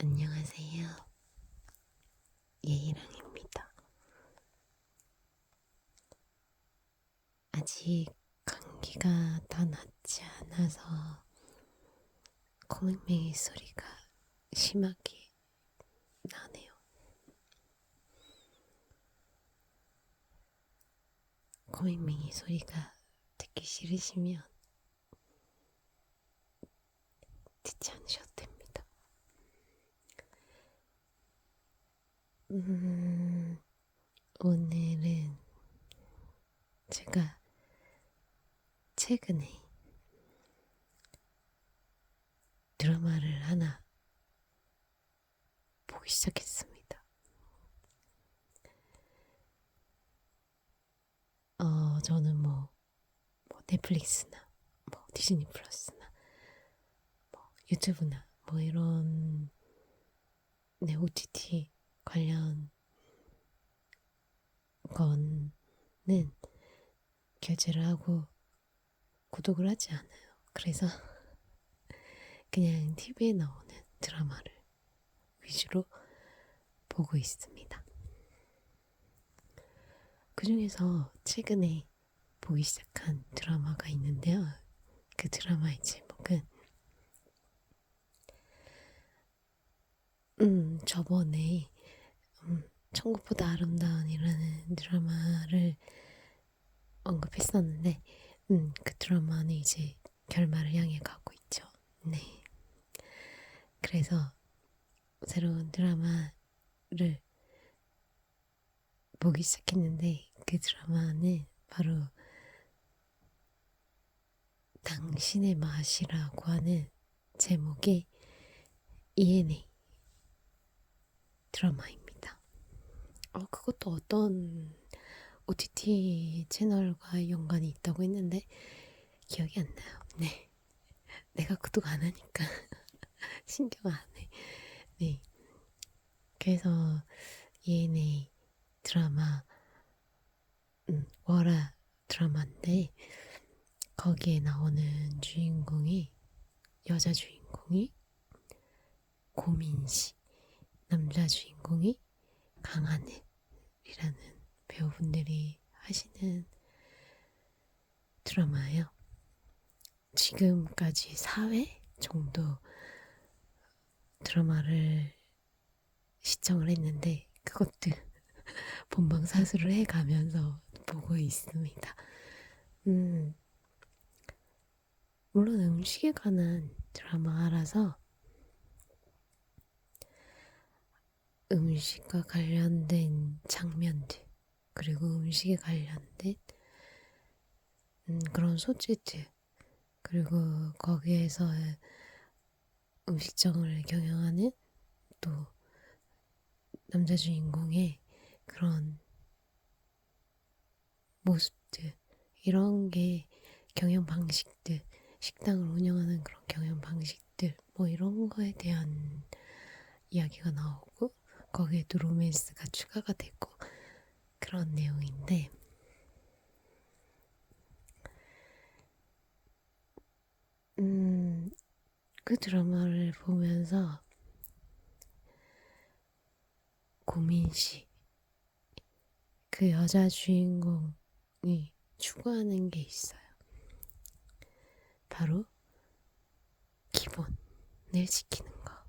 안녕하세요. 예이랑입니다. 아직 감기가 다 낫지 않아서 코맹맹이 소리가 심하게 나네요. 코맹맹이 소리가 듣기 싫으시면 듣지 않으셔도 됩니다. 오늘은 제가 최근에 드라마를 하나 보기 시작했습니다. 저는 넷플릭스나 디즈니 플러스나 유튜브나 이런 OTT 관련 거는 결제를 하고 구독을 하지 않아요. 그래서 그냥 TV에 나오는 드라마를 위주로 보고 있습니다. 그 중에서 최근에 보기 시작한 드라마가 있는데요. 그 드라마의 제목은 저번에 천국보다 아름다운이라는 드라마를 언급했었는데 그 드라마는 이제 결말을 향해 가고 있죠. 네. 그래서 새로운 드라마를 보기 시작했는데 그 드라마는 바로 당신의 맛이라고 하는 제목의 ENA 드라마입니다. 그것도 어떤 OTT 채널과 연관이 있다고 했는데 기억이 안 나요. 네. 내가 구독 안 하니까 신경 안 해. 네. 그래서 ENA 드라마 월화 드라마인데 거기에 나오는 여자 주인공이 고민씨, 남자 주인공이 강하늘이라는 배우분들이 하시는 드라마예요. 지금까지 4회 정도 드라마를 시청을 했는데 그것도 본방사수를 해가면서 보고 있습니다. 물론 음식에 관한 드라마라서 음식과 관련된 장면들 그리고 음식에 관련된 그런 소재들 그리고 거기에서 음식점을 경영하는 또 남자 주인공의 그런 모습들 이런 게 경영 방식들 식당을 운영하는 그런 경영 방식들 이런 거에 대한 이야기가 나오고 거기에 또 로맨스가 추가가 되고 그런 내용인데 그 드라마를 보면서 고민씨 그 여자 주인공이 추구하는 게 있어요. 바로 기본을 지키는 거.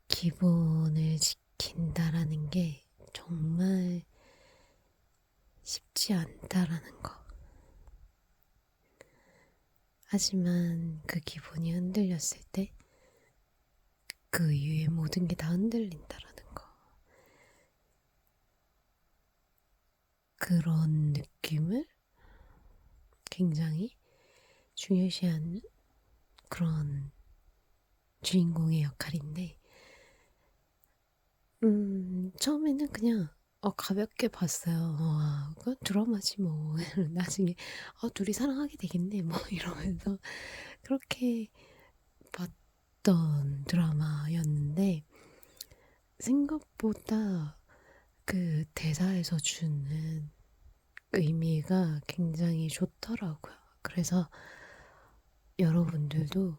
기본을 지킨다라는 게 정말 쉽지 않다라는 거. 하지만 그 기본이 흔들렸을 때 그 이후에 모든 게 다 흔들린다라는 거. 그런 느낌을 굉장히 중요시하는 그런 주인공의 역할인데 처음에는 그냥 가볍게 봤어요. 그건 드라마지 뭐. 나중에 둘이 사랑하게 되겠네 뭐 이러면서 그렇게 봤던 드라마였는데 생각보다 그 대사에서 주는 의미가 굉장히 좋더라고요. 그래서 여러분들도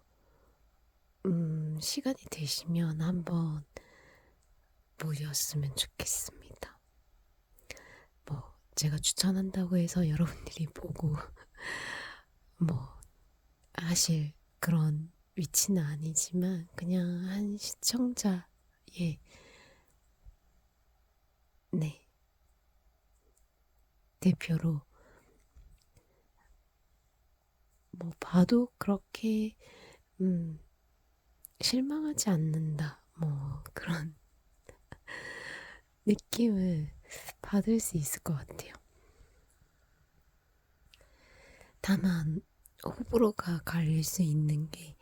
시간이 되시면 한번 보셨으면 좋겠습니다. 뭐 제가 추천한다고 해서 여러분들이 보고 뭐 하실 그런 위치는 아니지만 그냥 한 시청자의 네 대표로 뭐 봐도 그렇게 실망하지 않는다 뭐 그런 느낌을 받을 수 있을 것 같아요. 다만 호불호가 갈릴 수 있는 게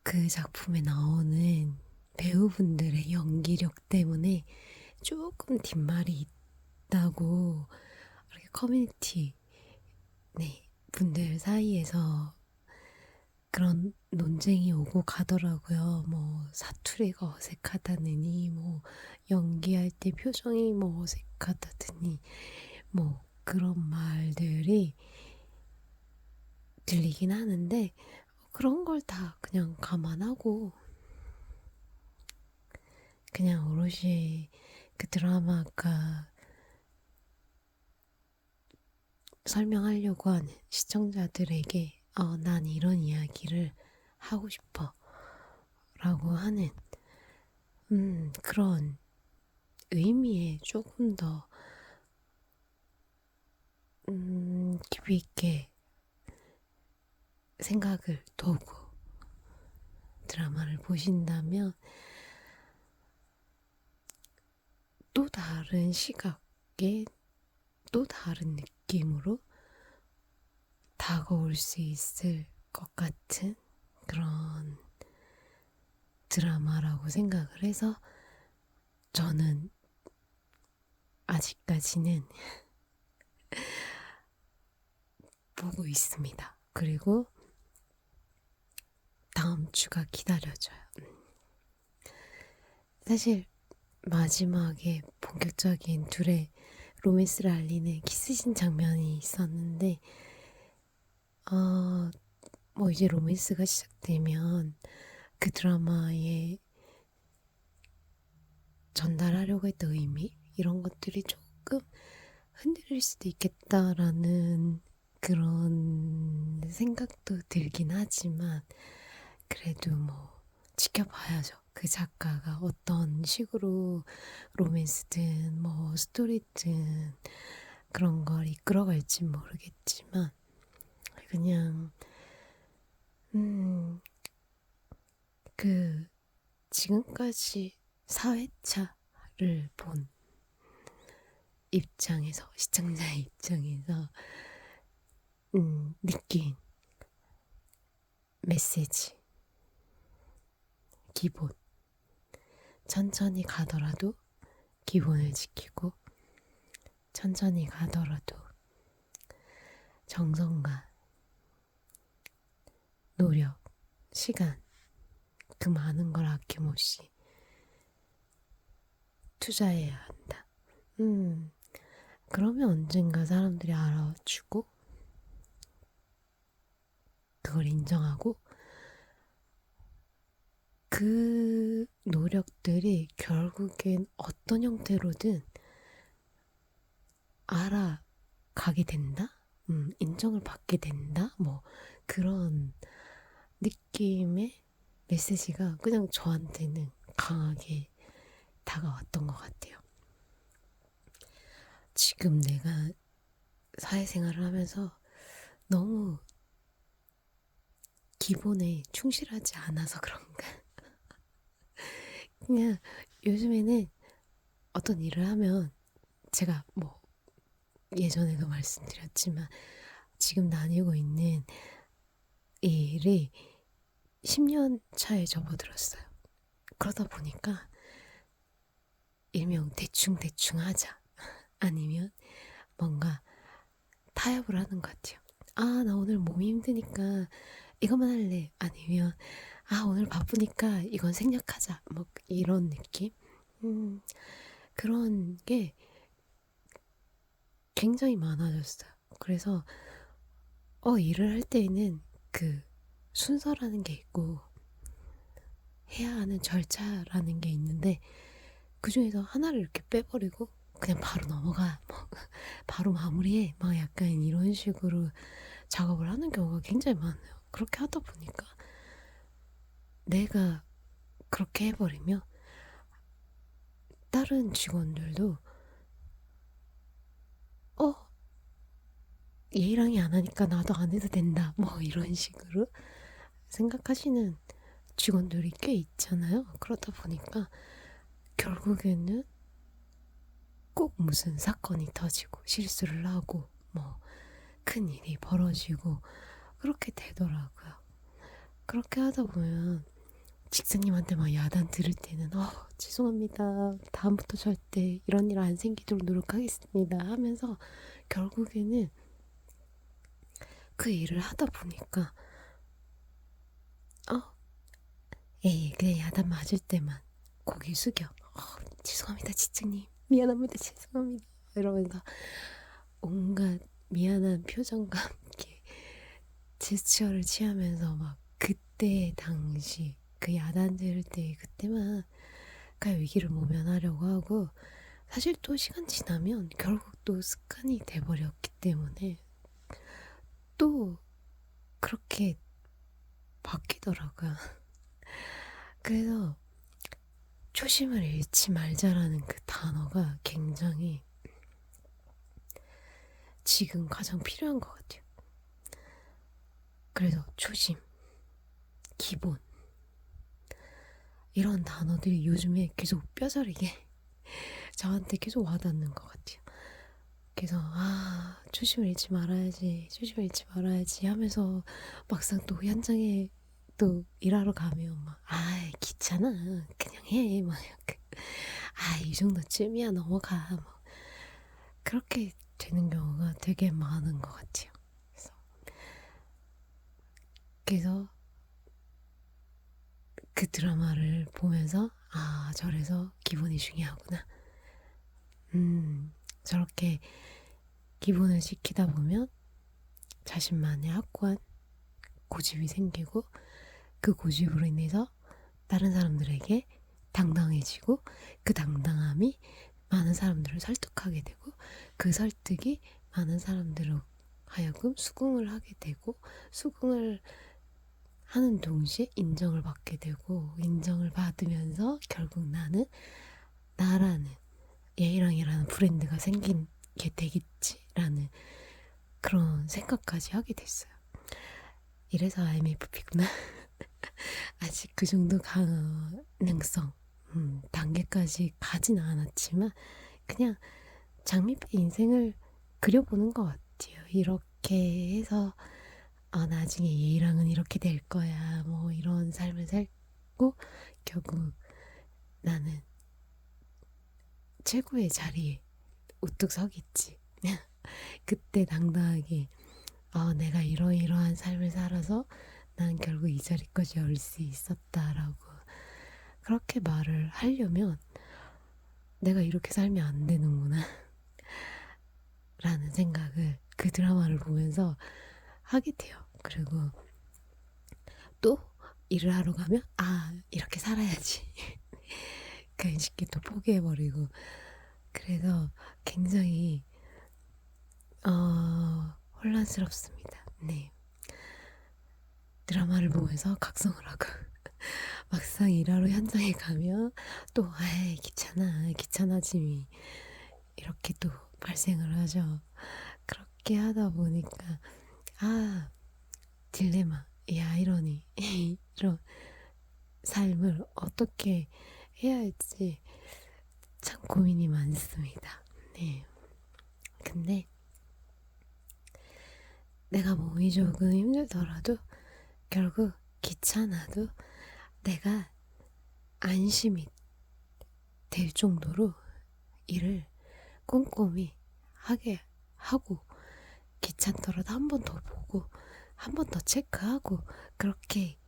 그 작품에 나오는 배우분들의 연기력 때문에 조금 뒷말이 있다고 이렇게 커뮤니티 네, 분들 사이에서 그런 논쟁이 오고 가더라고요. 뭐 사투리가 어색하다느니 뭐 연기할 때 표정이 뭐 어색하다더니 뭐 그런 말들이 들리긴 하는데 그런 걸 다 그냥 감안하고 그냥 오롯이 그 드라마가 설명하려고 하는 시청자들에게 난 이런 이야기를 하고 싶어 라고 하는 그런 의미에 조금 더 깊이 있게 생각을 두고 드라마를 보신다면 또 다른 시각에 또 다른 느낌으로 다가올 수 있을 것 같은 그런 드라마라고 생각을 해서 저는 아직까지는 보고 있습니다. 그리고 다음 주가 기다려져요. 사실 마지막에 본격적인 둘의 로맨스를 알리는 키스신 장면이 있었는데 뭐 이제 로맨스가 시작되면 그 드라마에 전달하려고 했던 의미 이런 것들이 조금 흔들릴 수도 있겠다라는 그런 생각도 들긴 하지만 그래도 뭐 지켜봐야죠. 그 작가가 어떤 식으로 로맨스든 뭐 스토리든 그런 걸 이끌어갈지 모르겠지만 그냥 그 지금까지 4회차를 본 입장에서 시청자의 입장에서 느낀 메시지 기본 천천히 가더라도 기본을 지키고 천천히 가더라도 정성과 노력, 시간 그 많은 걸 아낌없이 투자해야 한다. 그러면 언젠가 사람들이 알아주고 그걸 인정하고 그 노력들이 결국엔 어떤 형태로든 알아가게 된다? 인정을 받게 된다? 뭐 그런 느낌의 메시지가 그냥 저한테는 강하게 다가왔던 것 같아요. 지금 내가 사회생활을 하면서 너무 기본에 충실하지 않아서 그런가. 그냥 요즘에는 어떤 일을 하면 제가 뭐 예전에도 말씀드렸지만 지금 다니고 있는 이 일이 10년 차에 접어들었어요. 그러다 보니까 일명 대충 하자 아니면 뭔가 타협을 하는 것 같아요. 나 오늘 몸이 힘드니까 이것만 할래. 아니면 오늘 바쁘니까 이건 생략하자. 뭐 이런 느낌? 그런 게 굉장히 많아졌어요. 그래서 일을 할 때에는 그 순서라는 게 있고 해야 하는 절차라는 게 있는데 그 중에서 하나를 이렇게 빼버리고 그냥 바로 넘어가, 뭐 바로 마무리해, 막 약간 이런 식으로 작업을 하는 경우가 굉장히 많아요. 그렇게 하다 보니까 내가 그렇게 해버리면 다른 직원들도 어 얘랑이 안 하니까 나도 안 해도 된다, 뭐 이런 식으로 생각하시는 직원들이 꽤 있잖아요. 그러다 보니까 결국에는 꼭 무슨 사건이 터지고 실수를 하고 뭐 큰일이 벌어지고 그렇게 되더라고요. 그렇게 하다 보면 직장님한테 막 야단 들을 때는 죄송합니다, 다음부터 절대 이런 일 안 생기도록 노력하겠습니다 하면서 결국에는 그 일을 하다 보니까 그냥 야단 맞을 때만 고개 숙여 죄송합니다 직장님, 미안합니다, 죄송합니다 이러면서 온갖 미안한 표정과 함께 제스처를 취하면서 막 그때 당시 그 야단 들을 때 그때만 그 위기를 모면하려고 하고, 사실 또 시간 지나면 결국 또 습관이 돼버렸기 때문에 또 그렇게 바뀌더라고요. 그래서 초심을 잃지 말자라는 그 단어가 굉장히 지금 가장 필요한 것 같아요. 그래서 초심, 기본 이런 단어들이 요즘에 계속 뼈저리게 저한테 계속 와닿는 것 같아요. 그래서 초심을 잃지 말아야지, 초심을 잃지 말아야지 하면서 막상 또 현장에 또 일하러 가면 막 귀찮아 그냥 해, 막 약간 이 정도쯤이야 넘어가, 뭐 그렇게 되는 경우가 되게 많은 것 같아요. 그래서 그 드라마를 보면서 저래서 기본이 중요하구나, 저렇게 기본을 지키다 보면 자신만의 확고한 고집이 생기고 그 고집으로 인해서 다른 사람들에게 당당해지고 그 당당함이 많은 사람들을 설득하게 되고 그 설득이 많은 사람들로 하여금 수긍을 하게 되고 수긍을 하는 동시에 인정을 받게 되고 인정을 받으면서 결국 나는 나라는 예이랑이라는 브랜드가 생기게 되겠지라는 그런 생각까지 하게 됐어요. 이래서 IMFP구나. 아직 그 정도 가능성 단계까지 가진 않았지만 그냥 장밋빛 인생을 그려보는 것 같아요. 이렇게 해서 나중에 얘랑은 이렇게 될 거야, 뭐 이런 삶을 살고 결국 나는 최고의 자리에 우뚝 서겠지. 그때 당당하게 내가 이러이러한 삶을 살아서 난 결국 이 자리까지 올 수 있었다라고 그렇게 말을 하려면 내가 이렇게 살면 안 되는구나 라는 생각을 그 드라마를 보면서 하게 돼요. 그리고 또 일을 하러 가면 이렇게 살아야지 그냥 쉽게 또 포기해버리고, 그래서 굉장히 혼란스럽습니다. 네, 드라마를 보면서 각성을 하고 막상 일하러 현장에 가면 또 귀찮아짐이 이렇게 또 발생을 하죠. 그렇게 하다 보니까 딜레마, 이 아이러니 이런 삶을 어떻게 해야 할지 참 고민이 많습니다. 네. 근데 내가 몸이 조금 힘들더라도 결국 귀찮아도 내가 안심이 될 정도로 일을 꼼꼼히 하게 하고 귀찮더라도 한 번 더 보고 한 번 더 체크하고 그렇게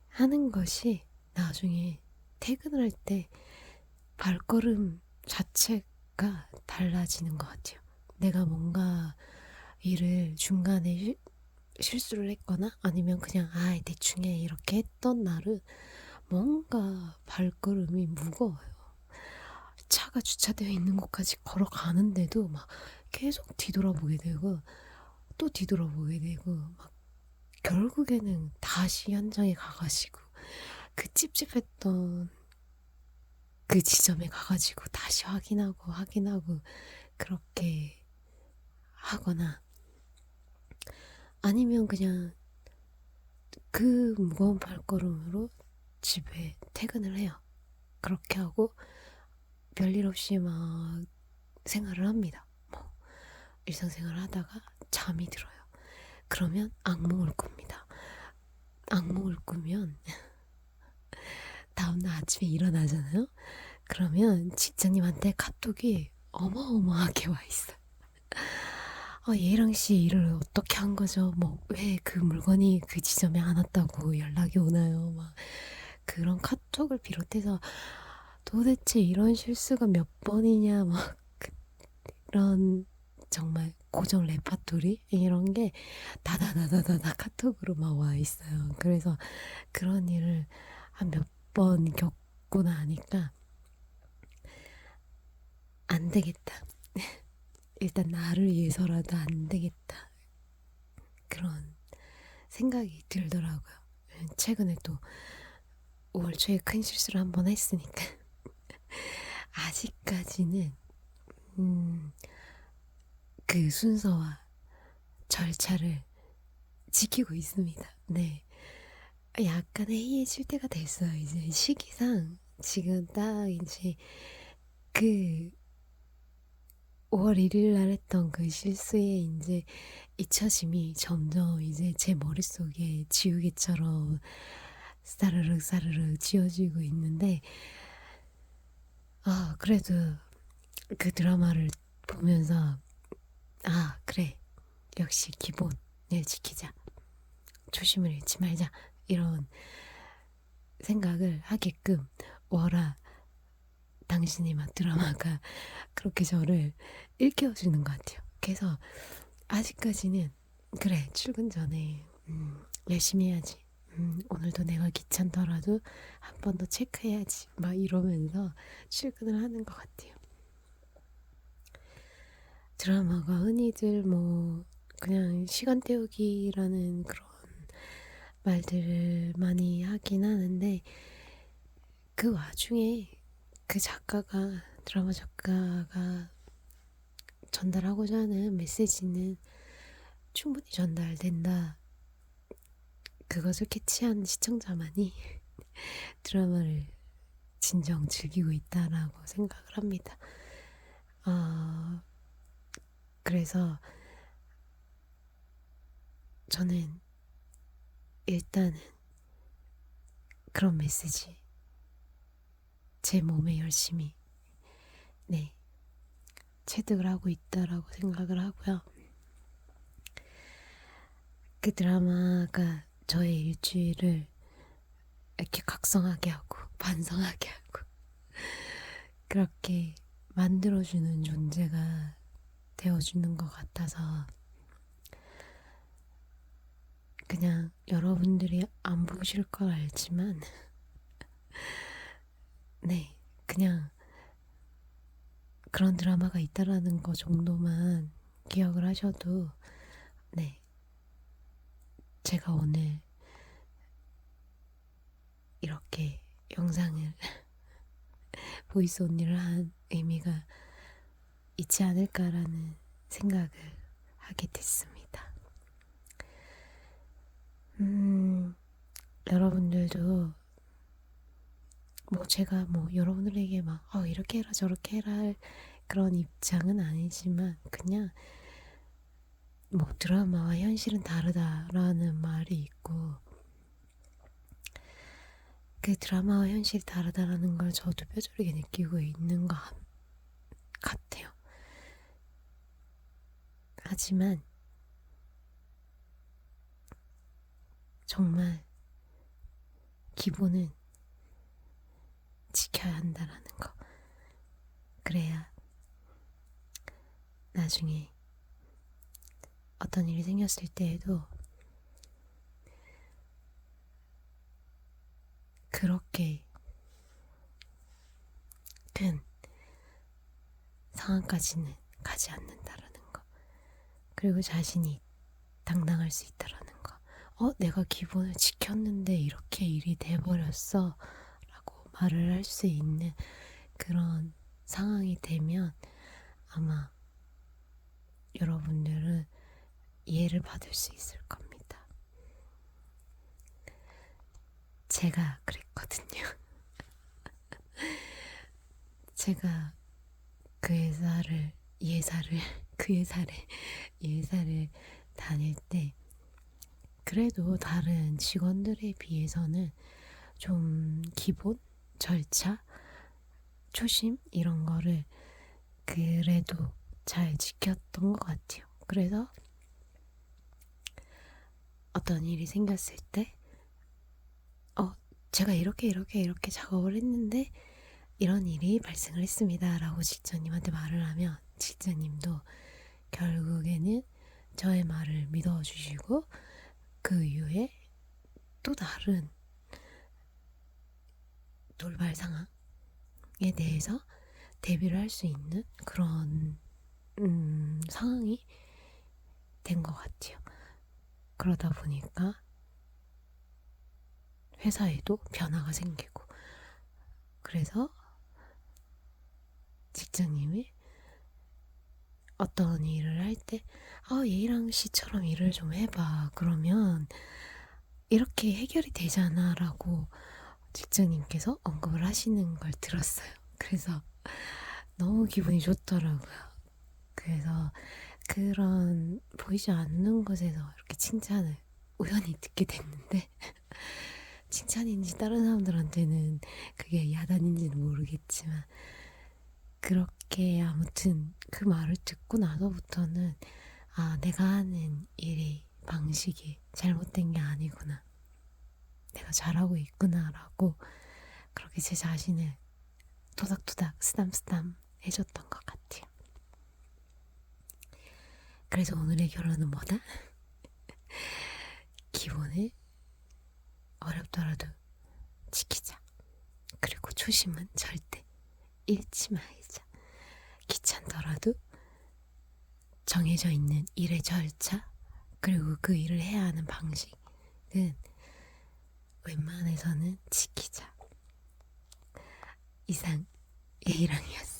하는 것이 나중에 퇴근을 할 때 발걸음 자체가 달라지는 것 같아요. 내가 뭔가 일을 중간에 실수를 했거나 아니면 그냥 대충 해 이렇게 했던 날은 뭔가 발걸음이 무거워요. 차가 주차되어 있는 곳까지 걸어가는데도 막 계속 뒤돌아보게 되고 또 뒤돌아보게 되고 막 결국에는 다시 현장에 가가지고 그 찝찝했던 그 지점에 가가지고 다시 확인하고 그렇게 하거나 아니면 그냥 그 무거운 발걸음으로 집에 퇴근을 해요. 그렇게 하고 별일 없이 막 생활을 합니다. 뭐 일상생활을 하다가 잠이 들어요. 그러면 악몽을 꿉니다. 악몽을 꾸면 다음날 아침에 일어나잖아요. 그러면 직장님한테 카톡이 어마어마하게 와 있어요. 얘랑 씨 일을 어떻게 한 거죠? 뭐 왜 그 물건이 그 지점에 안 왔다고 연락이 오나요? 막 그런 카톡을 비롯해서 도대체 이런 실수가 몇 번이냐 막 그런 정말 고정 레파토리 이런 게 다다다다다다 카톡으로 막 와 있어요. 그래서 그런 일을 한 몇 번 겪고 나니까 안 되겠다. 일단 나를 위해서라도 안 되겠다. 그런 생각이 들더라고요. 최근에 또 5월 초에 큰 실수를 한번 했으니까 아직까지는 그 순서와 절차를 지키고 있습니다. 네. 약간 해이해질 때가 됐어요. 이제 시기상 지금 딱 이제 그 5월 1일 날 했던 그 실수의 이제 잊혀짐이 점점 이제 제 머릿속에 지우개처럼 사르륵 사르륵 지워지고 있는데 그래도 그 드라마를 보면서 그래 역시 기본을 지키자 초심을 잃지 말자 이런 생각을 하게끔 워라 당신의 맛 드라마가 그렇게 저를 일깨워주는 것 같아요. 그래서 아직까지는 그래 출근 전에 열심히 해야지. 오늘도 내가 귀찮더라도 한 번 더 체크해야지. 막 이러면서 출근을 하는 것 같아요. 드라마가 흔히들 뭐 그냥 시간 때우기라는 그런 말들을 많이 하긴 하는데 그 와중에 그 작가가 드라마 작가가 전달하고자 하는 메시지는 충분히 전달된다. 그것을 캐치한 시청자만이 드라마를 진정 즐기고 있다라고 생각을 합니다. 그래서 저는 일단은 그런 메시지 제 몸에 열심히 체득을 하고 있다라고 생각을 하고요. 그 드라마가 저의 일주일을 이렇게 각성하게 하고 반성하게 하고 그렇게 만들어주는 존재가 되어주는 것 같아서 그냥 여러분들이 안 보실 걸 알지만 그냥 그런 드라마가 있다라는 거 정도만 기억을 하셔도 제가 오늘 이렇게 영상을 보이스 온리를 한 의미가 있지 않을까라는 생각을 하게 됐습니다. 여러분들도 제가 여러분들에게 막 이렇게 해라 저렇게 해라 할 그런 입장은 아니지만 그냥 드라마와 현실은 다르다라는 말이 있고 그 드라마와 현실이 다르다라는 걸 저도 뼈저리게 느끼고 있는 것 같아요. 하지만 정말 기본은 지켜야 한다라는 거. 그래야 나중에 어떤 일이 생겼을 때에도 그렇게 큰 상황까지는 가지 않는다라는 거. 그리고 자신이 당당할 수 있다라는 거. 내가 기본을 지켰는데 이렇게 일이 돼버렸어 라고 말을 할 수 있는 그런 상황이 되면 아마 여러분들은 이해를 받을 수 있을 겁니다. 제가 그랬거든요. 제가 그 회사를 다닐 때 그래도 다른 직원들에 비해서는 좀 기본 절차, 초심 이런 거를 그래도 잘 지켰던 것 같아요. 그래서 어떤 일이 생겼을 때 제가 이렇게 작업을 했는데 이런 일이 발생을 했습니다 라고 직장님한테 말을 하면 직장님도 결국에는 저의 말을 믿어주시고 그 이후에 또 다른 돌발 상황에 대해서 대비를 할 수 있는 그런 상황이 된 것 같아요. 그러다 보니까 회사에도 변화가 생기고 그래서 직장님이 어떤 일을 할 때 얘랑 씨처럼 일을 좀 해봐 그러면 이렇게 해결이 되잖아 라고 직장님께서 언급을 하시는 걸 들었어요. 그래서 너무 기분이 좋더라고요. 그래서 그런 보이지 않는 곳에서 이렇게 칭찬을 우연히 듣게 됐는데 칭찬인지 다른 사람들한테는 그게 야단인지는 모르겠지만 그렇게 아무튼 그 말을 듣고 나서부터는 내가 하는 일의 방식이 잘못된 게 아니구나. 내가 잘하고 있구나 라고 그렇게 제 자신을 토닥토닥 쓰담쓰담 해줬던 것 같아요. 그래서 오늘의 결론은 뭐다? 기본을 어렵더라도 지키자. 그리고 초심은 절대 잃지 말자. 귀찮더라도 정해져 있는 일의 절차 그리고 그 일을 해야 하는 방식은 웬만해서는 지키자. 이상 A랑이었습니다.